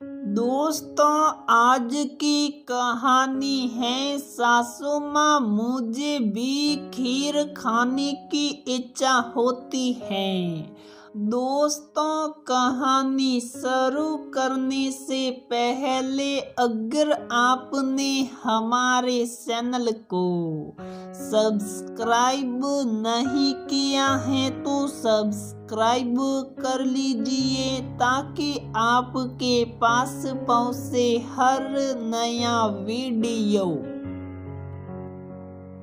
दोस्तों, आज की कहानी है सासू माँ मुझे भी खीर खाने की इच्छा होती है। दोस्तों, कहानी शुरू करने से पहले अगर आपने हमारे चैनल को सब्सक्राइब नहीं किया है तो सब्सक्राइब कर लीजिए ताकि आपके पास पहुंचे हर नया वीडियो।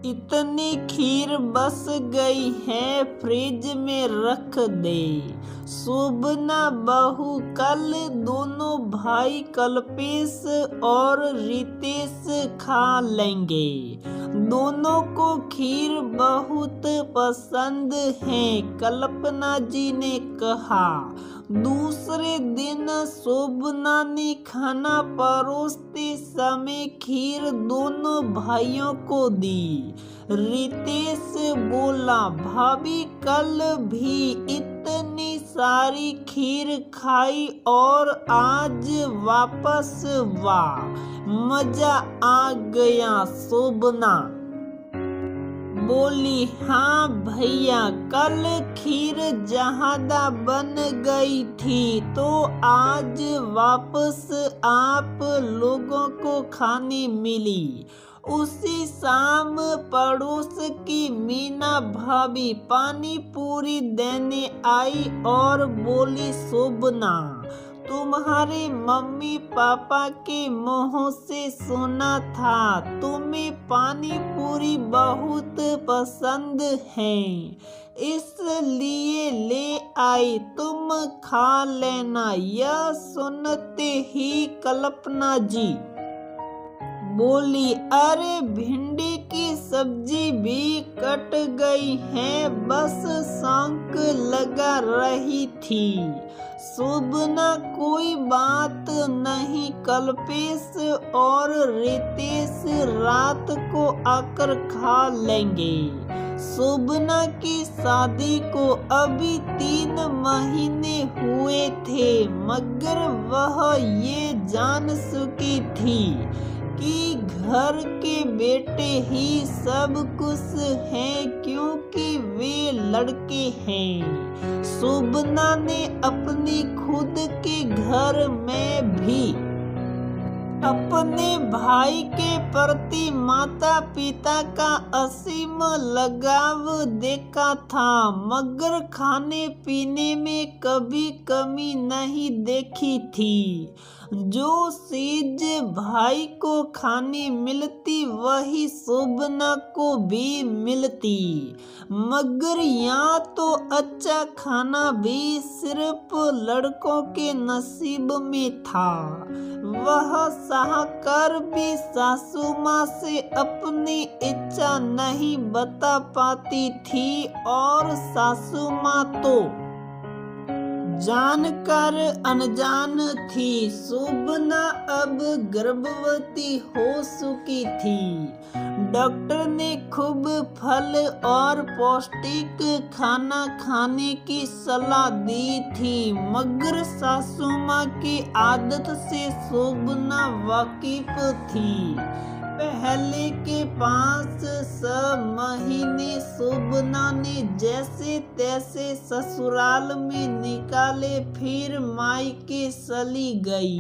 इतनी खीर बस गई है, फ्रिज में रख दे। शोभना बहू कल दोनों भाई कल्पेश और रितेश खा लेंगे। दोनों को खीर बहुत पसंद है, कल्पना जी ने कहा। दूसरे दिन शोभना ने खाना परोसते समय खीर दोनों भाइयों को दी। रितेश बोला, भाभी कल भी इतनी सारी खीर खाई और आज वापस वाह, मजा आ गया। शोभना बोली, हाँ भैया, कल खीर ज्यादा बन गई थी तो आज वापस आप लोगों को खाने मिली। उसी शाम पड़ोस की मीना भाभी पानी पूरी देने आई और बोली, शोभना, तुम्हारे मम्मी पापा के मुंह से सुना था तुम्हें पानी पूरी बहुत पसंद है, इसलिए ले आई, तुम खा लेना। यह सुनते ही कल्पना जी बोली, अरे भिंडी की सब्जी भी कट गई है, बस शौक लगा रही थी। शोभना, कोई बात नहीं, कल्पेश और रितेश रात को आकर खा लेंगे। शोभना की शादी को अभी 3 महीने हुए थे, मगर वह ये जान चुकी थी कि घर के बेटे ही सब कुछ हैं क्योंकि वे लड़के हैं। शोभना ने अपनी खुद के घर में भी अपने भाई के प्रति माता पिता का असीम लगाव देखा था, मगर खाने पीने में कभी कमी नहीं देखी थी। जो चीज भाई को खाने मिलती वही शोभना को भी मिलती, मगर यहाँ तो अच्छा खाना भी सिर्फ लड़कों के नसीब में था। वह चाहकर भी सासू माँ से अपनी इच्छा नहीं बता पाती थी और सासू माँ तो जानकर अनजान थी। शोभना अब गर्भवती हो चुकी थी। डॉक्टर ने खूब फल और पौष्टिक खाना खाने की सलाह दी थी, मगर सासू माँ की आदत से शोभना वाकिफ थी। पहले के 5-6 महीने शोभना ने जैसे तैसे ससुराल में निकाले, फिर मायके चली गई।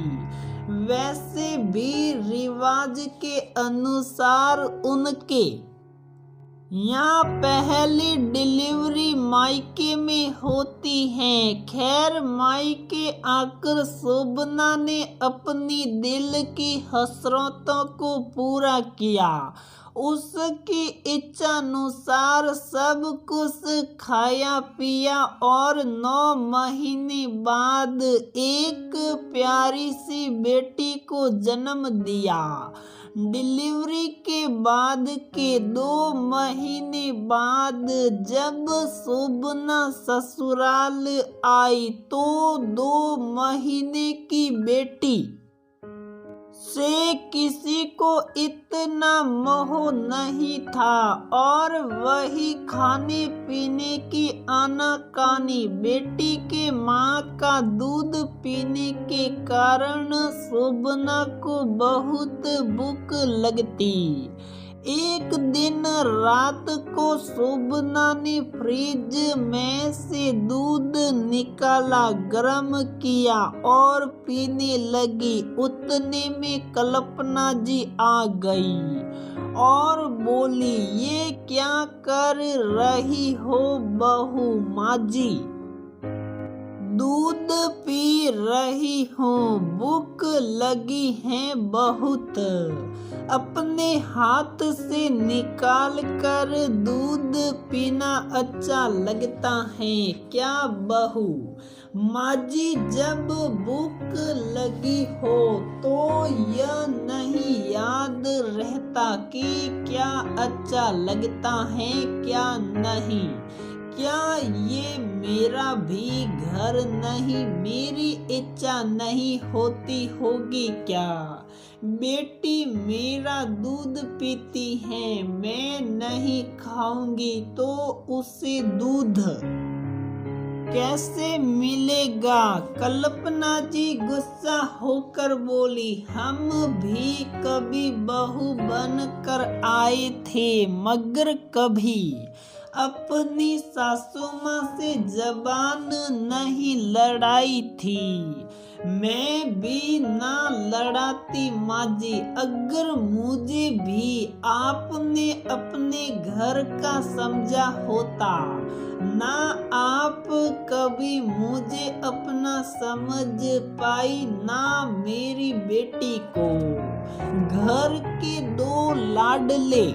वैसे भी रिवाज के अनुसार उनके यहाँ पहली डिलीवरी मायके में होती है। खैर, मायके आकर शोभना ने अपनी दिल की हसरतों को पूरा किया। उसकी इच्छा अनुसार सब कुछ खाया पिया और 9 महीने बाद एक प्यारी सी बेटी को जन्म दिया। डिलीवरी के बाद के 2 महीने बाद जब शोभना ससुराल आई तो 2 महीने की बेटी उसे किसी को इतना मोह नहीं था और वही खाने पीने की आनाकानी। बेटी के माँ का दूध पीने के कारण शोभना को बहुत भूख लगती। एक दिन रात को शोभना ने फ्रिज में से दूध निकाला, गर्म किया और पीने लगी। उतने में कल्पना जी आ गई और बोली, ये क्या कर रही हो बहू माँ जी? दूध पी रही हूँ, भूख लगी है बहुत। अपने हाथ से निकाल कर दूध पीना अच्छा लगता है क्या बहू? माँ जी, जब भूख लगी हो तो यह नहीं याद रहता कि क्या अच्छा लगता है क्या नहीं। क्या ये मेरा भी घर नहीं, मेरी इच्छा नहीं होती होगी क्या? बेटी मेरा दूध पीती है, मैं नहीं खाऊंगी तो उसे दूध कैसे मिलेगा? कल्पना जी गुस्सा होकर बोली, हम भी कभी बहू बनकर आए थे, मगर कभी अपनी सासू माँ से जबान नहीं लड़ाई थी। मैं भी ना लड़ाती माँ जी, अगर मुझे भी आपने अपने घर का समझा होता। ना आप कभी मुझे अपना समझ पाई, ना मेरी बेटी को। घर के दो लाडले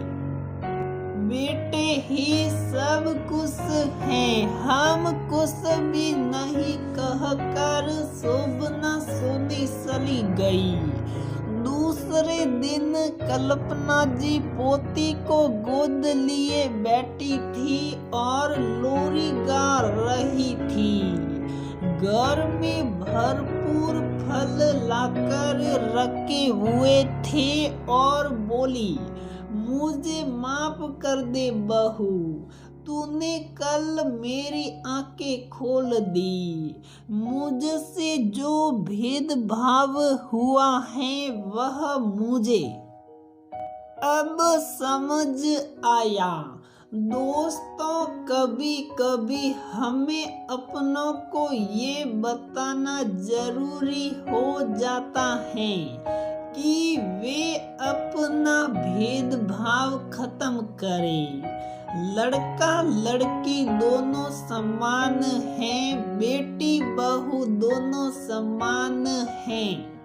बेटे ही सब कुछ हैं, हम कुछ भी नहीं कहकर शोभना सोने चली गई। दूसरे दिन कल्पना जी पोती को गोद लिए बैठी थी और लोरी गा रही थी। घर में भरपूर फल लाकर रखे हुए थे और बोली, मुझे माफ कर दे बहू, तूने कल मेरी आंखें खोल दी। मुझसे जो भेदभाव हुआ है वह मुझे अब समझ आया। दोस्तों, कभी कभी हमें अपनों को ये बताना जरूरी हो जाता है कि वे अपना भेदभाव खत्म करें। लड़का लड़की दोनों समान हैं, बेटी बहू दोनों समान हैं।